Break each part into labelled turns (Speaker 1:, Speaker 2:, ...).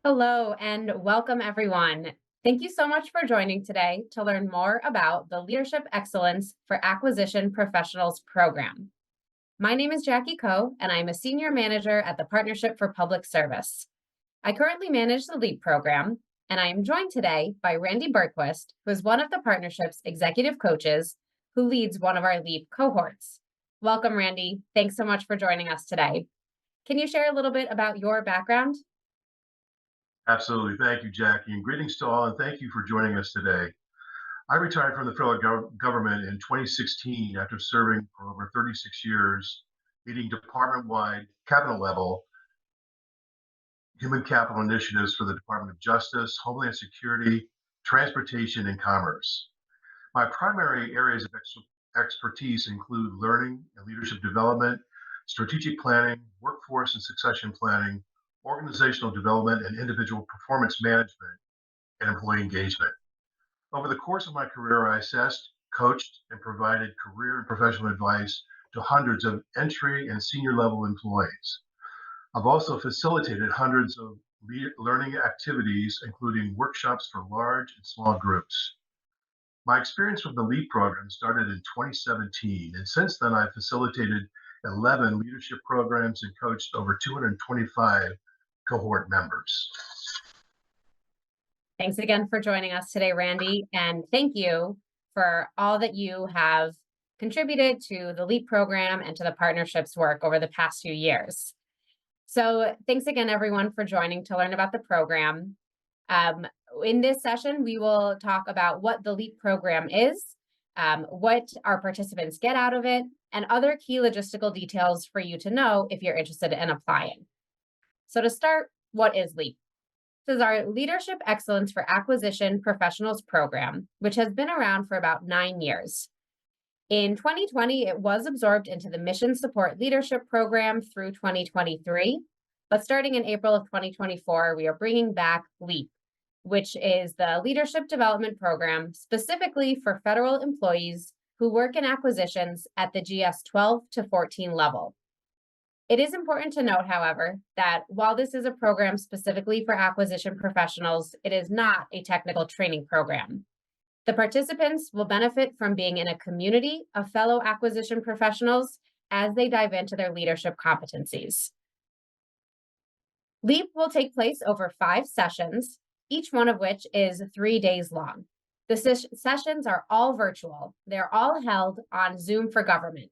Speaker 1: Hello and welcome, everyone. Thank you so much for joining today to learn more about the Leadership Excellence for Acquisition Professionals program. My name is Jackie Coe, and I'm a Senior Manager at the Partnership for Public Service. I currently manage the LEAP program, and I am joined today by Randy Bergquist, who is one of the partnership's executive coaches who leads one of our LEAP cohorts. Welcome, Randy. Thanks so much for joining us today. Can you share a little bit about your background?
Speaker 2: Absolutely. Thank you, Jackie, and greetings to all, and thank you for joining us today. I retired from the federal government in 2016 after serving for over 36 years, leading department-wide, cabinet-level human capital initiatives for the Department of Justice, Homeland Security, Transportation, and Commerce. My primary areas of expertise include learning and leadership development, strategic planning, workforce and succession planning, organizational development, and individual performance management and employee engagement. Over the course of my career, I assessed, coached, and provided career and professional advice to hundreds of entry and senior level employees. I've also facilitated hundreds of learning activities, including workshops for large and small groups. My experience with the LEAD program started in 2017, and since then I've facilitated 11 leadership programs and coached over 225 cohort members.
Speaker 1: Thanks again for joining us today, Randy, and thank you for all that you have contributed to the LEAP program and to the partnership's work over the past few years. So thanks again, everyone, for joining to learn about the program. In this session, we will talk about what the LEAP program is, what our participants get out of it, and other key logistical details for you to know if you're interested in applying. So to start, what is LEAP? This is our Leadership Excellence for Acquisition Professionals program, which has been around for about 9 years. In 2020, it was absorbed into the Mission Support Leadership Program through 2023, but starting in April of 2024, we are bringing back LEAP, which is the Leadership Development Program specifically for federal employees who work in acquisitions at the GS 12 to 14 level. It is important to note, however, that while this is a program specifically for acquisition professionals, it is not a technical training program. The participants will benefit from being in a community of fellow acquisition professionals as they dive into their leadership competencies. LEAP will take place over 5 sessions, each one of which is 3 days long. The sessions are all virtual. They're all held on Zoom for Government.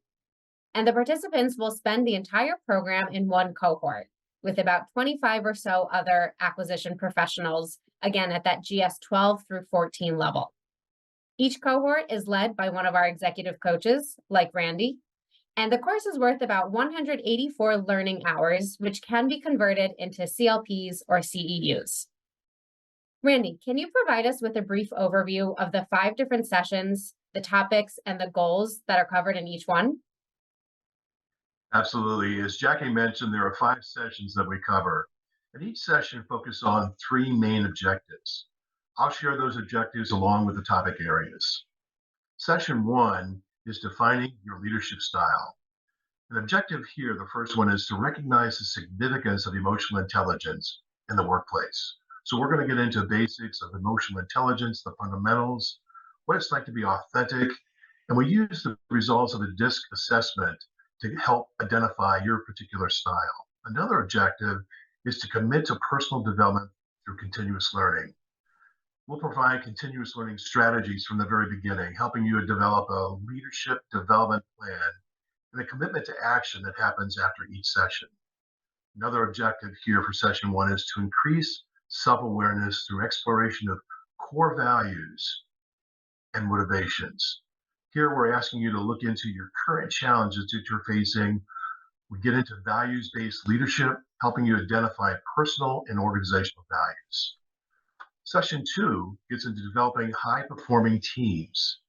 Speaker 1: And the participants will spend the entire program in one cohort with about 25 or so other acquisition professionals, again, at that GS 12 through 14 level. Each cohort is led by one of our executive coaches, like Randy, and the course is worth about 184 learning hours, which can be converted into CLPs or CEUs. Randy, can you provide us with a brief overview of the 5 different sessions, the topics, and the goals that are covered in each one?
Speaker 2: Absolutely. As Jackie mentioned, there are 5 sessions that we cover, and each session focuses on 3 main objectives. I'll share those objectives along with the topic areas. Session 1 is defining your leadership style. An objective here, the first one, is to recognize the significance of emotional intelligence in the workplace. So we're going to get into basics of emotional intelligence, the fundamentals, what it's like to be authentic, and we use the results of a DISC assessment to help identify your particular style. Another objective is to commit to personal development through continuous learning. We'll provide continuous learning strategies from the very beginning, helping you to develop a leadership development plan and a commitment to action that happens after each session. Another objective here for session 1 is to increase self-awareness through exploration of core values and motivations. Here, we're asking you to look into your current challenges that you're facing. We get into values-based leadership, helping you identify personal and organizational values. Session 2 gets into developing high-performing teams.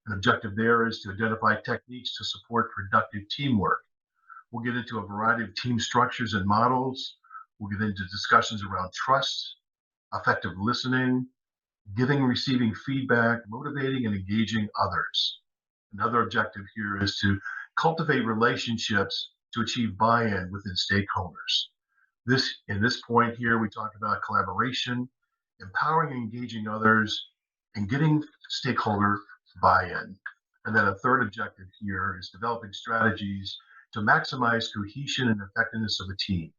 Speaker 2: An objective there is to identify techniques to support productive teamwork. We'll get into a variety of team structures and models. We'll get into discussions around trust, effective listening, giving and receiving feedback, motivating and engaging others. Another objective here is to cultivate relationships to achieve buy-in within stakeholders. In this point here, we talk about collaboration, empowering and engaging others, and getting stakeholder buy-in. And then a third objective here is developing strategies to maximize cohesion and effectiveness of a team.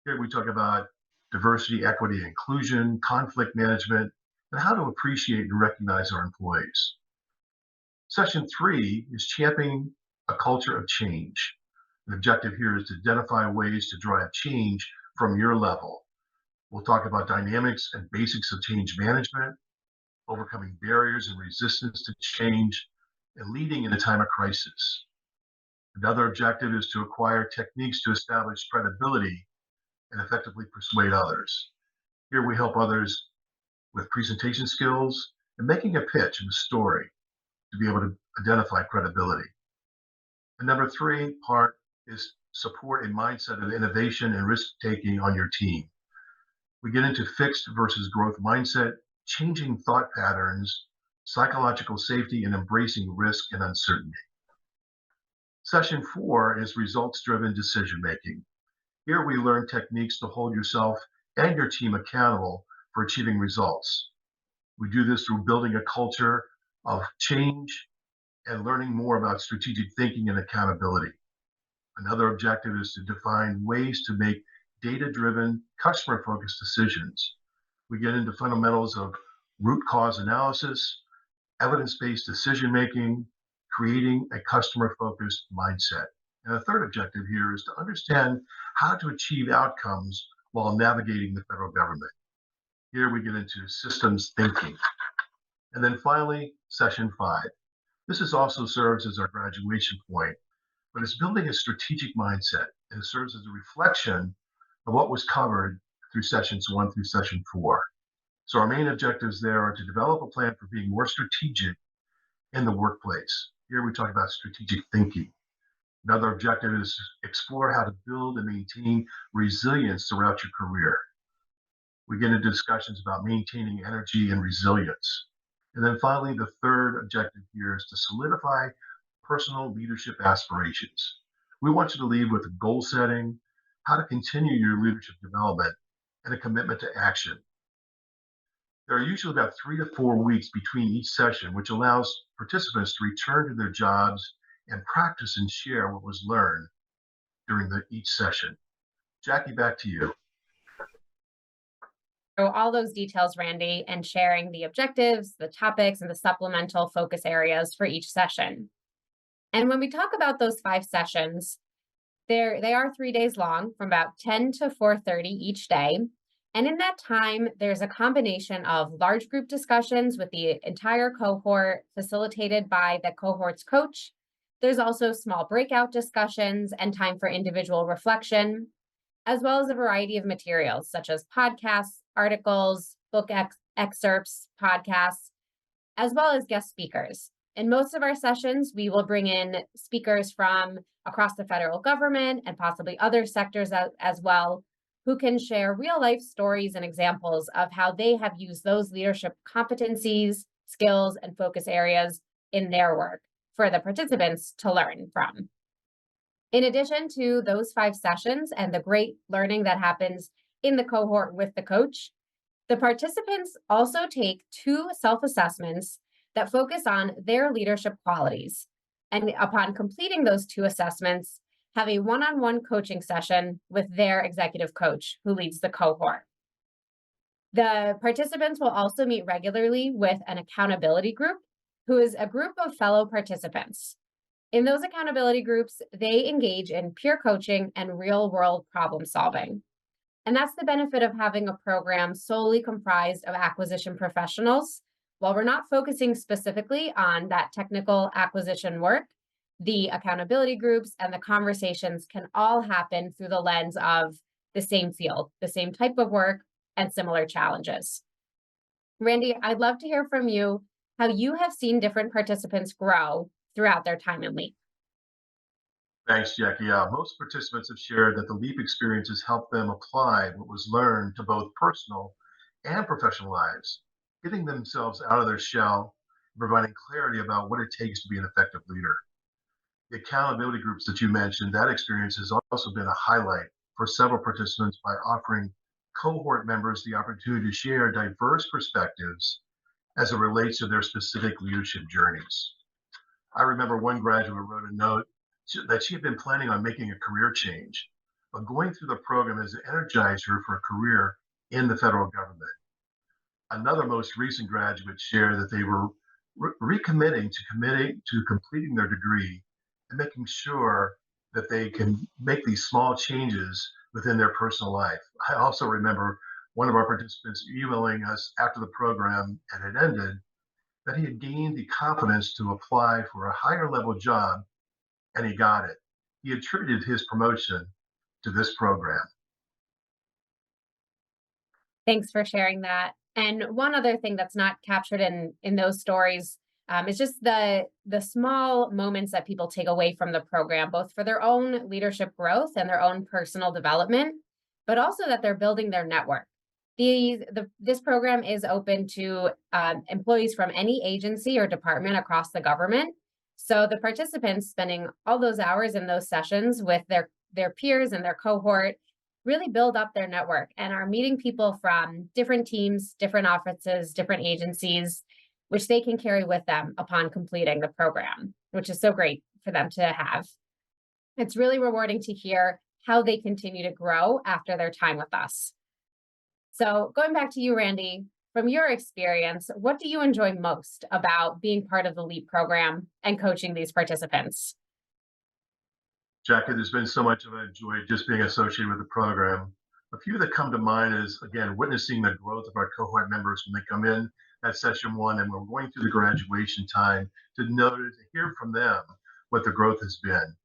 Speaker 2: Here we talk about diversity, equity, and inclusion, conflict management, and how to appreciate and recognize our employees. Session 3 is championing a culture of change. The objective here is to identify ways to drive change from your level. We'll talk about dynamics and basics of change management, overcoming barriers and resistance to change, and leading in a time of crisis. Another objective is to acquire techniques to establish credibility and effectively persuade others. Here we help others with presentation skills and making a pitch and a story to be able to identify credibility. And number 3 part is support a mindset of innovation and risk-taking on your team. We get into fixed versus growth mindset, changing thought patterns, psychological safety, and embracing risk and uncertainty. Session 4 is results-driven decision-making. Here we learn techniques to hold yourself and your team accountable for achieving results. We do this through building a culture of change and learning more about strategic thinking and accountability. Another objective is to define ways to make data-driven, customer-focused decisions. We get into fundamentals of root cause analysis, evidence-based decision-making, creating a customer-focused mindset. And the third objective here is to understand how to achieve outcomes while navigating the federal government. Here we get into systems thinking. And then finally, session 5. This also serves as our graduation point, but it's building a strategic mindset, and it serves as a reflection of what was covered through sessions 1 through session 4. So our main objectives there are to develop a plan for being more strategic in the workplace. Here we talk about strategic thinking. Another objective is to explore how to build and maintain resilience throughout your career. We get into discussions about maintaining energy and resilience. And then finally, the third objective here is to solidify personal leadership aspirations. We want you to lead with goal setting, how to continue your leadership development, and a commitment to action. There are usually about 3 to 4 weeks between each session, which allows participants to return to their jobs and practice and share what was learned during each session. Jackie, back to you.
Speaker 1: So all those details, Randy, and sharing the objectives, the topics, and the supplemental focus areas for each session. And when we talk about those 5 sessions, they are 3 days long, from about 10 to 4:30 each day. And in that time, there's a combination of large group discussions with the entire cohort facilitated by the cohort's coach. There's also small breakout discussions and time for individual reflection, as well as a variety of materials such as podcasts, articles, book excerpts, podcasts, as well as guest speakers. In most of our sessions, we will bring in speakers from across the federal government and possibly other sectors as well, who can share real-life stories and examples of how they have used those leadership competencies, skills, and focus areas in their work for the participants to learn from. In addition to those 5 sessions and the great learning that happens in the cohort with the coach, the participants also take 2 self-assessments that focus on their leadership qualities. And upon completing those 2 assessments, have a one-on-one coaching session with their executive coach who leads the cohort. The participants will also meet regularly with an accountability group, who is a group of fellow participants. In those accountability groups, they engage in peer coaching and real-world problem solving. And that's the benefit of having a program solely comprised of acquisition professionals. While we're not focusing specifically on that technical acquisition work, the accountability groups and the conversations can all happen through the lens of the same field, the same type of work, and similar challenges. Randy, I'd love to hear from you how you have seen different participants grow throughout their time in LEAP.
Speaker 2: Thanks, Jackie. Most participants have shared that the LEAP experiences helped them apply what was learned to both personal and professional lives, getting themselves out of their shell, and providing clarity about what it takes to be an effective leader. The accountability groups that you mentioned, that experience has also been a highlight for several participants by offering cohort members the opportunity to share diverse perspectives as it relates to their specific leadership journeys. I remember one graduate wrote a note that she had been planning on making a career change, but going through the program has energized her for a career in the federal government. Another most recent graduate shared that they were recommitting to completing their degree and making sure that they can make these small changes within their personal life. I also remember one of our participants emailing us after the program had ended that he had gained the confidence to apply for a higher level job, and he got it. He attributed his promotion to this program.
Speaker 1: Thanks for sharing that. And one other thing that's not captured in those stories is just the small moments that people take away from the program, both for their own leadership growth and their own personal development, but also that they're building their network. This program is open to employees from any agency or department across the government. So the participants spending all those hours in those sessions with their peers and their cohort really build up their network and are meeting people from different teams, different offices, different agencies, which they can carry with them upon completing the program, which is so great for them to have. It's really rewarding to hear how they continue to grow after their time with us. So going back to you, Randy, from your experience, what do you enjoy most about being part of the LEAP program and coaching these participants?
Speaker 2: Jackie, there's been so much of a joy just being associated with the program. A few that come to mind is, again, witnessing the growth of our cohort members when they come in at session one and we're going through the graduation time to notice, to hear from them what the growth has been.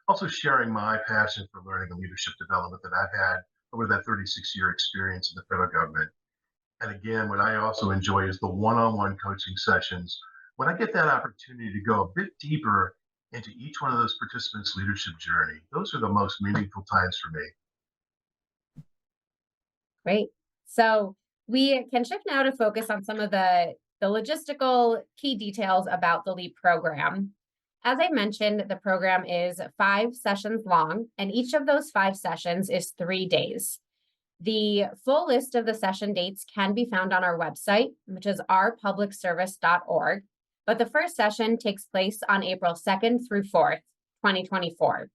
Speaker 2: Also sharing my passion for learning and leadership development that I've had over that 36-year experience in the federal government. And again, what I also enjoy is the one-on-one coaching sessions. When I get that opportunity to go a bit deeper into each one of those participants' leadership journey, those are the most meaningful times for me.
Speaker 1: Great. So we can shift now to focus on some of the logistical key details about the LEAP program. As I mentioned, the program is 5 sessions long, and each of those 5 sessions is 3 days. The full list of the session dates can be found on our website, which is ourpublicservice.org. But the first session takes place on April 2nd through 4th, 2024.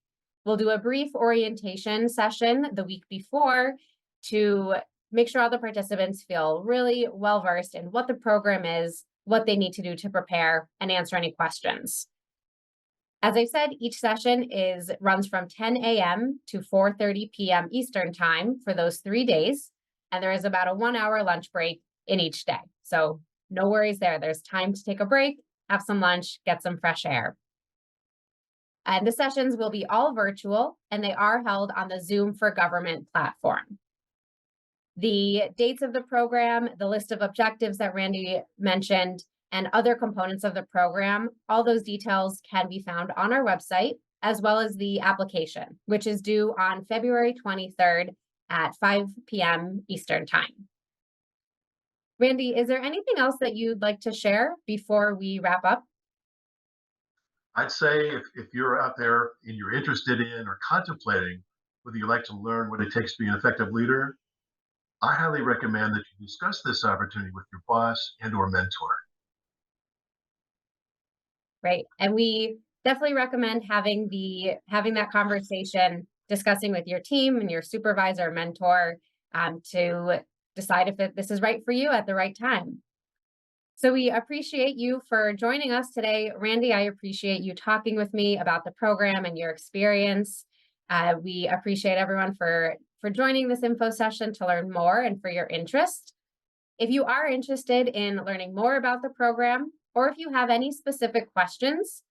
Speaker 1: We'll do a brief orientation session the week before to make sure all the participants feel really well-versed in what the program is, what they need to do to prepare, and answer any questions. As I said, each session runs from 10 a.m. to 4:30 p.m. Eastern time for those 3 days, and there is about a 1-hour lunch break in each day. So no worries there. There's time to take a break, have some lunch, get some fresh air. And the sessions will be all virtual, and they are held on the Zoom for Government platform. The dates of the program, the list of objectives that Randy mentioned, and other components of the program, all those details can be found on our website, as well as the application, which is due on February 23rd at 5 p.m. Eastern time. Randy, is there anything else that you'd like to share before we wrap up?
Speaker 2: I'd say if you're out there and you're interested in or contemplating whether you'd like to learn what it takes to be an effective leader, I highly recommend that you discuss this opportunity with your boss and or mentor.
Speaker 1: Right. And we definitely recommend having that conversation, discussing with your team and your supervisor or mentor to decide if this is right for you at the right time. So we appreciate you for joining us today. Randy, I appreciate you talking with me about the program and your experience. We appreciate everyone for joining this info session to learn more and for your interest. If you are interested in learning more about the program, or if you have any specific questions,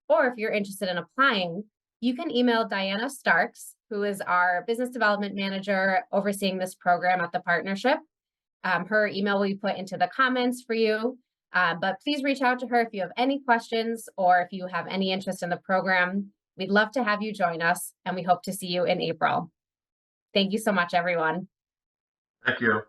Speaker 1: or if you're interested in applying, you can email Diana Starks, who is our business development manager overseeing this program at the partnership. Her email will be put into the comments for you, but please reach out to her if you have any questions or if you have any interest in the program. We'd love to have you join us, and we hope to see you in April. Thank you so much, everyone.
Speaker 2: Thank you.